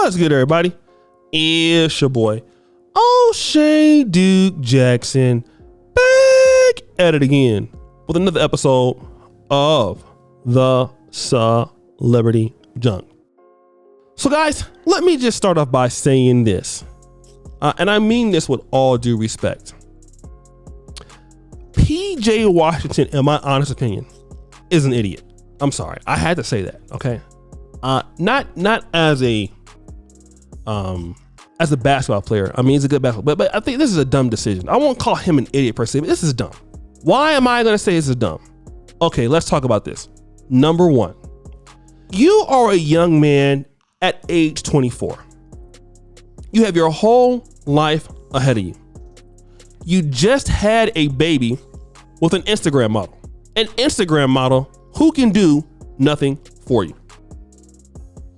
What's good, everybody? It's your boy, O'Shea Duke Jackson, back at it again with another episode of the Celebrity Junk. So guys, let me just start off by saying this, and I mean this with all due respect. PJ Washington, in my honest opinion, is an idiot. I'm sorry, I had to say that, okay? Not as a basketball player. I mean, he's a good basketball player, but I think this is a dumb decision. I won't call him an idiot per se, but this is dumb. Why am I gonna say this is dumb? Okay, let's talk about this. Number one, you are a young man at age 24. You have your whole life ahead of you. You just had a baby with an Instagram model. An Instagram model who can do nothing for you.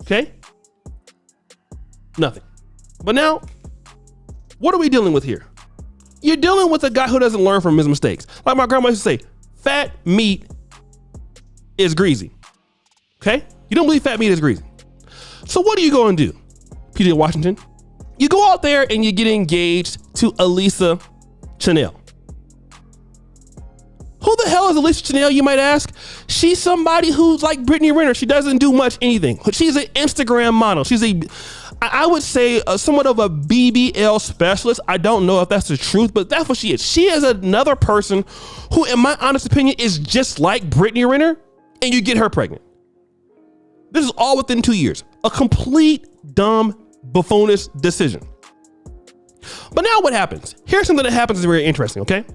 Okay? Nothing. But now, what are we dealing with here? You're dealing with a guy who doesn't learn from his mistakes. Like my grandma used to say, fat meat is greasy. Okay? You don't believe fat meat is greasy. So what are you going to do, PJ Washington? You go out there and you get engaged to Elisa Chanel. Who the hell is Elisa Chanel, you might ask? She's somebody who's like Brittany Renner. She doesn't do much anything. She's an Instagram model. She's I would say somewhat of a BBL specialist. I don't know if that's the truth, but that's what she is. She is another person who, in my honest opinion, is just like Brittany Renner, and you get her pregnant. This is all within 2 years. A complete dumb, buffoonish decision. But now what happens? Here's something that happens that's very interesting, okay?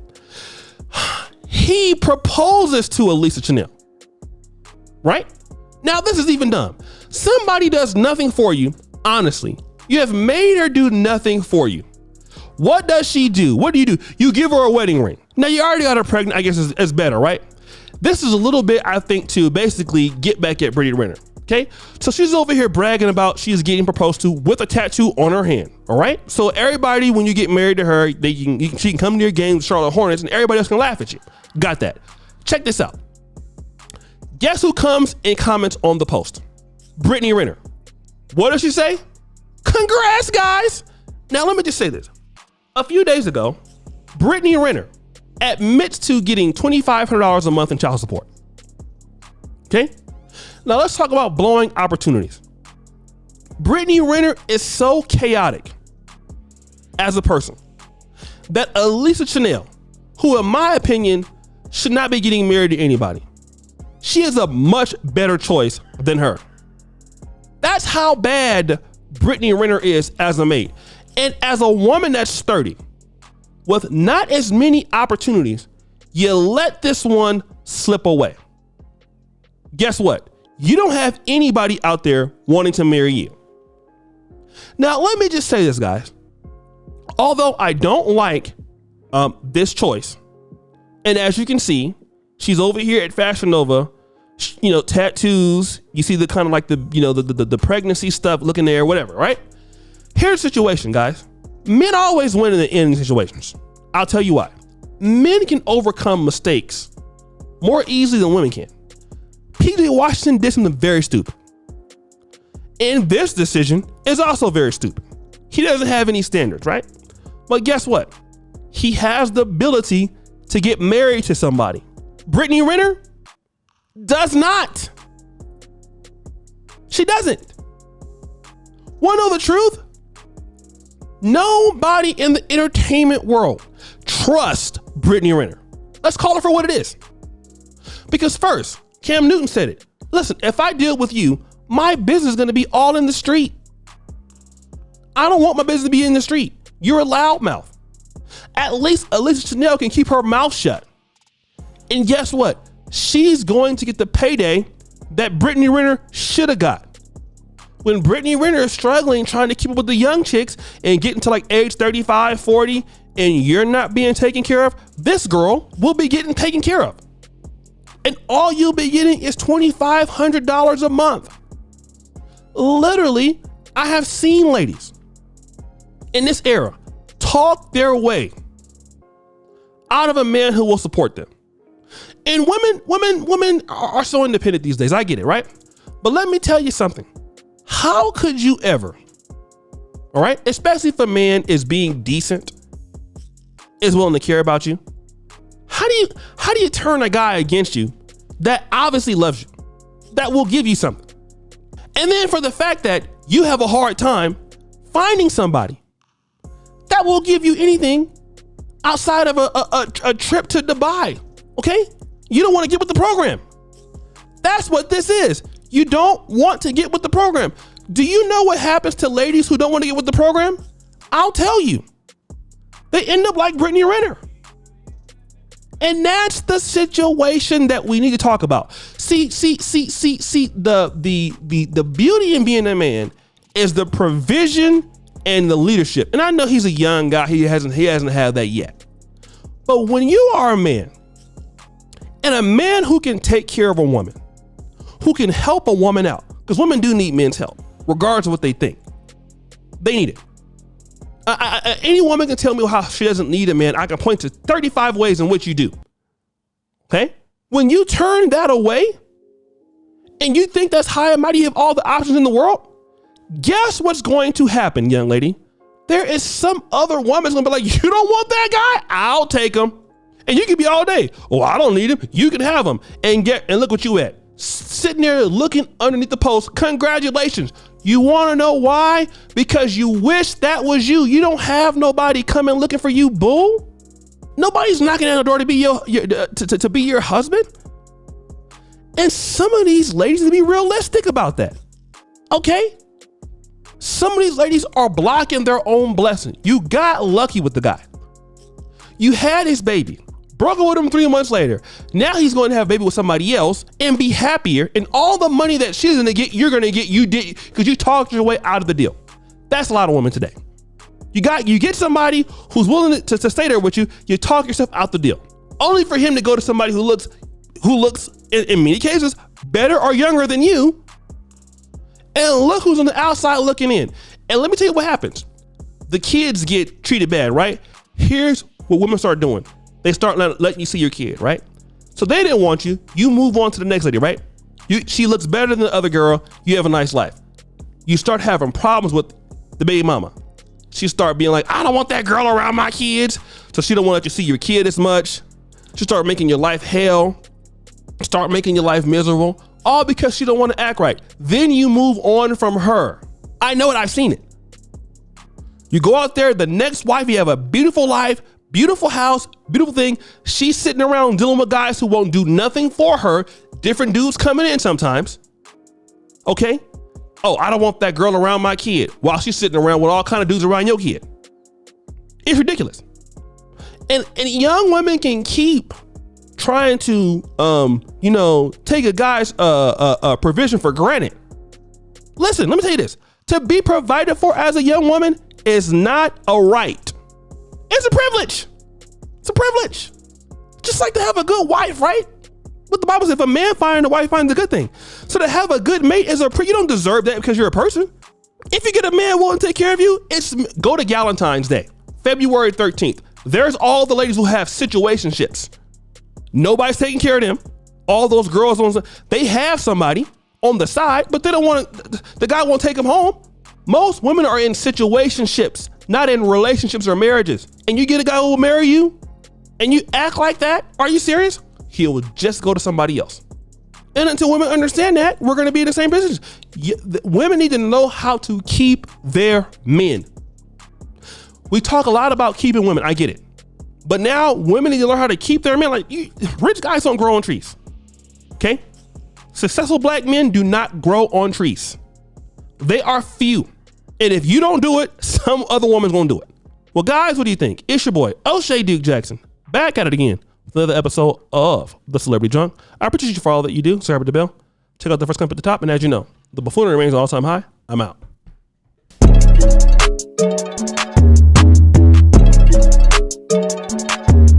He proposes to Elisa Chanel, right? Now this is even dumb. Somebody does nothing for you, honestly. You have made her do nothing for you. What does she do? What do? You give her a wedding ring. Now you already got her pregnant, I guess is better, right? This is a little bit, I think, to basically get back at Brittany Renner. Okay, so she's over here bragging about she's getting proposed to with a tattoo on her hand. All right, so everybody, when you get married to her, she can come to your game with Charlotte Hornets, and everybody else can laugh at you. Got that? Check this out. Guess who comes and comments on the post? Brittany Renner. What does she say? Congrats, guys. Now let me just say this. A few days ago, Brittany Renner admits to getting $2,500 a month in child support. Okay. Now let's talk about blowing opportunities. Brittany Renner is so chaotic as a person that Elisa Chanel, who in my opinion should not be getting married to anybody, she is a much better choice than her. That's how bad Brittany Renner is as a mate. And as a woman that's 30, with not as many opportunities, you let this one slip away. Guess what? You don't have anybody out there wanting to marry you. Now, let me just say this, guys. Although I don't like this choice, and as you can see, she's over here at Fashion Nova, tattoos. You see the kind of like the pregnancy stuff looking there, whatever, right? Here's the situation, guys. Men always win in the end situations. I'll tell you why. Men can overcome mistakes more easily than women can. PJ Washington did something very stupid. And this decision is also very stupid. He doesn't have any standards, right? But guess what? He has the ability to get married to somebody. Brittany Renner does not. She doesn't. Want to know the truth? Nobody in the entertainment world trusts Brittany Renner. Let's call her for what it is. Because first, Cam Newton said it. Listen, if I deal with you, my business is going to be all in the street. I don't want my business to be in the street. You're a loudmouth. At least Elisa Chanel can keep her mouth shut. And guess what? She's going to get the payday that Brittany Renner should have got. When Brittany Renner is struggling, trying to keep up with the young chicks and getting to like age 35, 40, and you're not being taken care of, this girl will be getting taken care of. And all you'll be getting is $2,500 a month. Literally, I have seen ladies in this era talk their way out of a man who will support them. And women are so independent these days. I get it, right? But let me tell you something. How could you ever All right. Especially if a man is being decent, is willing to care about you. How do you turn a guy against you that obviously loves you, that will give you something? And then for the fact that you have a hard time finding somebody that will give you anything outside of a trip to Dubai. Okay. You don't want to get with the program. That's what this is. You don't want to get with the program. Do you know what happens to ladies who don't want to get with the program? I'll tell you. They end up like Brittany Renner. And that's the situation that we need to talk about. See, the beauty in being a man is the provision and the leadership. And I know he's a young guy. He hasn't had that yet. But when you are a man, and a man who can take care of a woman, who can help a woman out, because women do need men's help, regardless of what they think. They need it. Any woman can tell me how she doesn't need a man. I can point to 35 ways in which you do. Okay? When you turn that away and you think that's high and mighty, you have all the options in the world, guess what's going to happen, young lady? There is some other woman that's gonna be like, you don't want that guy? I'll take him. And you can be all day. Oh, I don't need him. You can have him. And look what you at. Sitting there looking underneath the post. Congratulations. You want to know why? Because you wish that was you. You don't have nobody coming looking for you, boo. Nobody's knocking on the door to be to be your husband. And some of these ladies need to be realistic about that. Okay? Some of these ladies are blocking their own blessing. You got lucky with the guy. You had his baby. Broke up with him 3 months later. Now he's going to have a baby with somebody else and be happier. And all the money that she's going to get, you're going to get, you did, because you talked your way out of the deal. That's a lot of women today. You get somebody who's willing to stay there with you. You talk yourself out the deal, only for him to go to somebody who looks in many cases better or younger than you. And look who's on the outside looking in. And let me tell you what happens. The kids get treated bad, right? Here's what women start doing. They start letting you see your kid, right? So they didn't want you. You move on to the next lady, right? She looks better than the other girl. You have a nice life. You start having problems with the baby mama. She start being like, I don't want that girl around my kids. So she don't want to let you see your kid as much. She start making your life hell. Start making your life miserable. All because she don't want to act right. Then you move on from her. I know it. I've seen it. You go out there, the next wife, you have a beautiful life, beautiful house, beautiful thing. She's sitting around dealing with guys who won't do nothing for her. Different dudes coming in sometimes. Okay. Oh, I don't want that girl around my kid while she's sitting around with all kind of dudes around your kid. It's ridiculous. And young women can keep trying to, take a guy's provision for granted. Listen, let me tell you this. To be provided for as a young woman is not a right. It's a privilege. It's a privilege. Just like to have a good wife, right? What the Bible says, if a man finds a wife, finds a good thing. So to have a good mate is you don't deserve that because you're a person. If you get a man willing to take care of you, go to Galentine's Day, February 13th. There's all the ladies who have situationships. Nobody's taking care of them. All those girls, they have somebody on the side, but they don't want the guy won't take them home. Most women are in situationships, not in relationships or marriages. And you get a guy who will marry you and you act like that. Are you serious? He will just go to somebody else. And until women understand that, we're going to be in the same position. Women need to know how to keep their men. We talk a lot about keeping women. I get it. But now women need to learn how to keep their men. Like rich guys don't grow on trees. Okay. Successful black men do not grow on trees. They are few. And if you don't do it, some other woman's going to do it. Well, guys, what do you think? It's your boy, O'Shea Duke Jackson, back at it again with another episode of The Celebrity Drunk. I appreciate you for all that you do. Subscribe to the bell. Check out the first comment at the top. And as you know, the buffoonery remains all-time high. I'm out.